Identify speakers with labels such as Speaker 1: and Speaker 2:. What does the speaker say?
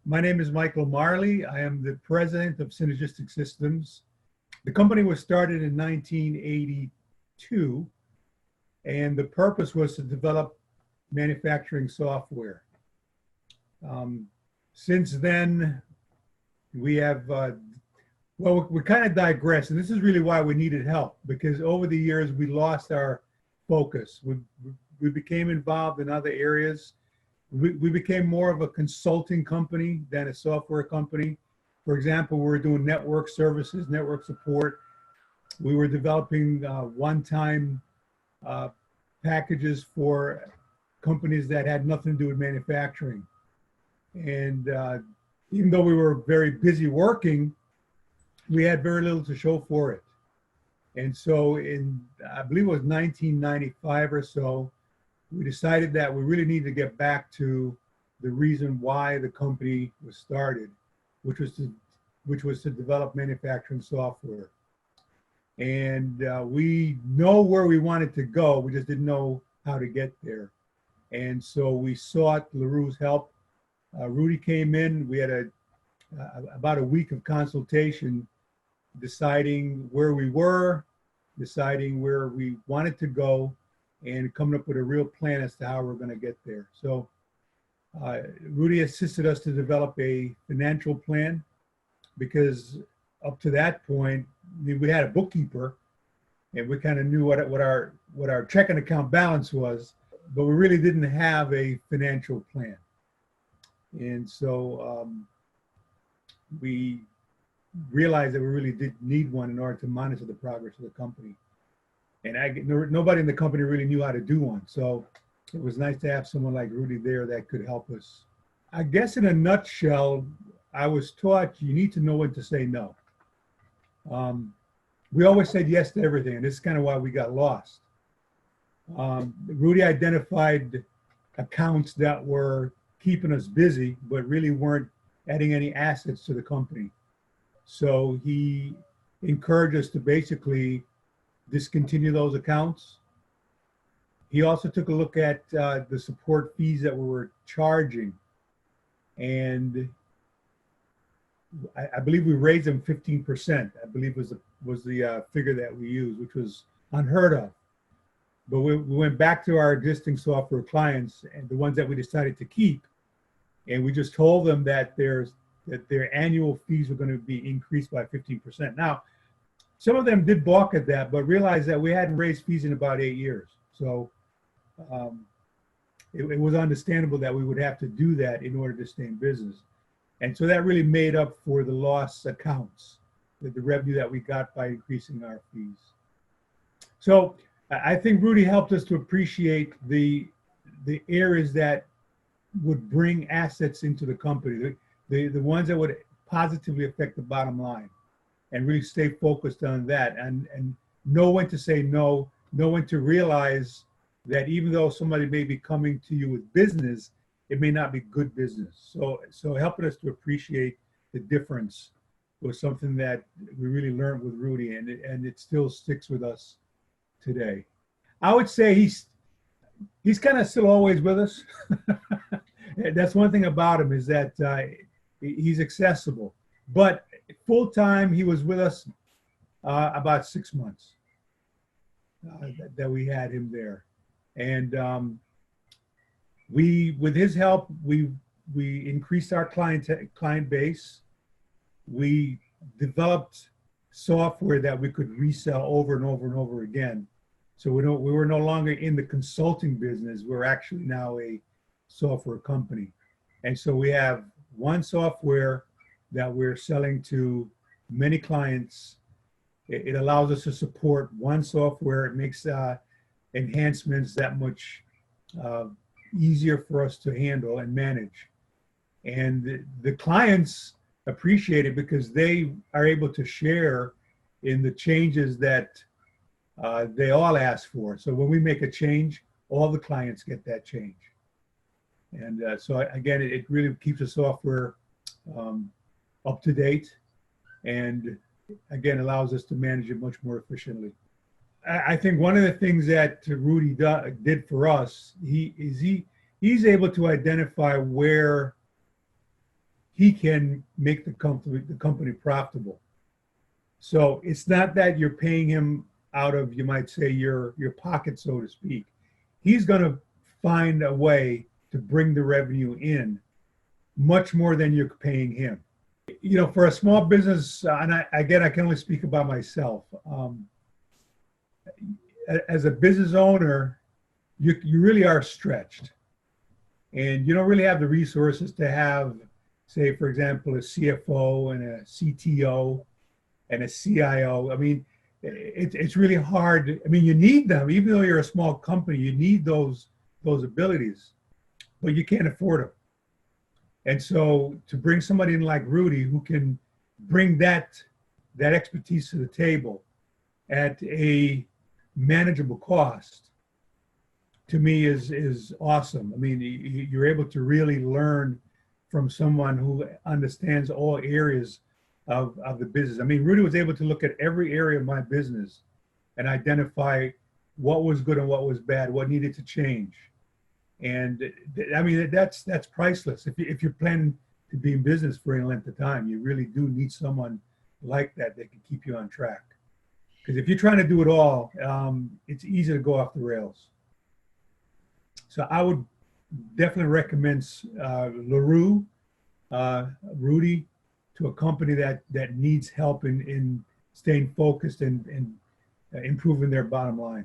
Speaker 1: My name is Michael Marley. I am the president of Synergistic Systems. The company was started in 1982, and the purpose was to develop manufacturing software. Since then, we have, well, we kind of digressed, and this is really why we needed help, because over the years, we lost our focus. We became involved in other areas. We became more of a consulting company than a software company. For example, we were doing network services, network support. We were developing one-time packages for companies that had nothing to do with manufacturing. And even though we were very busy working, we had very little to show for it. And so I believe it was 1995 or so, we decided that we really needed to get back to the reason why the company was started, which was to develop manufacturing software. And we know where we wanted to go, we just didn't know how to get there. And so we sought LaRue's help. Rudy came in, we had about a week of consultation, deciding where we were, deciding where we wanted to go, and coming up with a real plan as to how we're going to get there. So Rudy assisted us to develop a financial plan, because up to that point, we had a bookkeeper and we kind of knew what our checking account balance was, but we really didn't have a financial plan. And so we realized that we really did need one in order to monitor the progress of the company. And nobody in the company really knew how to do one. So it was nice to have someone like Rudy there that could help us. I guess in a nutshell, I was taught you need to know when to say no. We always said yes to everything, and this is kind of why we got lost. Rudy identified accounts that were keeping us busy, but really weren't adding any assets to the company. So he encouraged us to basically discontinue those accounts. He also took a look at the support fees that we were charging, and I believe we raised them 15%. I believe was the figure that we used, which was unheard of. But we went back to our existing software clients and the ones that we decided to keep, and we just told them that their annual fees were going to be increased by 15%. Now, some of them did balk at that, but realized that we hadn't raised fees in about 8 years. So it was understandable that we would have to do that in order to stay in business. And so that really made up for the lost accounts, the revenue that we got by increasing our fees. So I think Rudy helped us to appreciate the areas that would bring assets into the company, the ones that would positively affect the bottom line, and really stay focused on that, and know when to say no, know when to realize that even though somebody may be coming to you with business, it may not be good business. So helping us to appreciate the difference was something that we really learned with Rudy, and it still sticks with us today. I would say he's kind of still always with us. That's one thing about him, is that he's accessible. But full time, he was with us about 6 months that we had him there, and with his help, we increased our client base. We developed software that we could resell over and over and over again. So we were no longer in the consulting business. We're actually now a software company, and so we have one software that we're selling to many clients. It allows us to support one software. It makes enhancements that much easier for us to handle and manage. And the clients appreciate it because they are able to share in the changes that they all ask for. So when we make a change, all the clients get that change. And so again, it really keeps the software up to date, and again, allows us to manage it much more efficiently. I think one of the things that Rudy did for us, he's able to identify where he can make the company profitable. So it's not that you're paying him out of, you might say, your pocket, so to speak. He's going to find a way to bring the revenue in much more than you're paying him. You know, for a small business, and again, I can only speak about myself. As a business owner, you really are stretched, and you don't really have the resources to have, say, for example, a CFO and a CTO and a CIO. I mean, it's really hard. I mean, you need them, even though you're a small company. You need those abilities, but you can't afford them. And so, to bring somebody in like Rudy, who can bring that expertise to the table at a manageable cost, to me is awesome. I mean, you're able to really learn from someone who understands all areas of the business. I mean, Rudy was able to look at every area of my business and identify what was good and what was bad, what needed to change. And I mean, that's priceless. If you're planning to be in business for any length of time, you really do need someone like that can keep you on track. Because if you're trying to do it all, it's easy to go off the rails. So I would definitely recommend LaRue, Rudy, to a company that needs help in staying focused and improving their bottom line.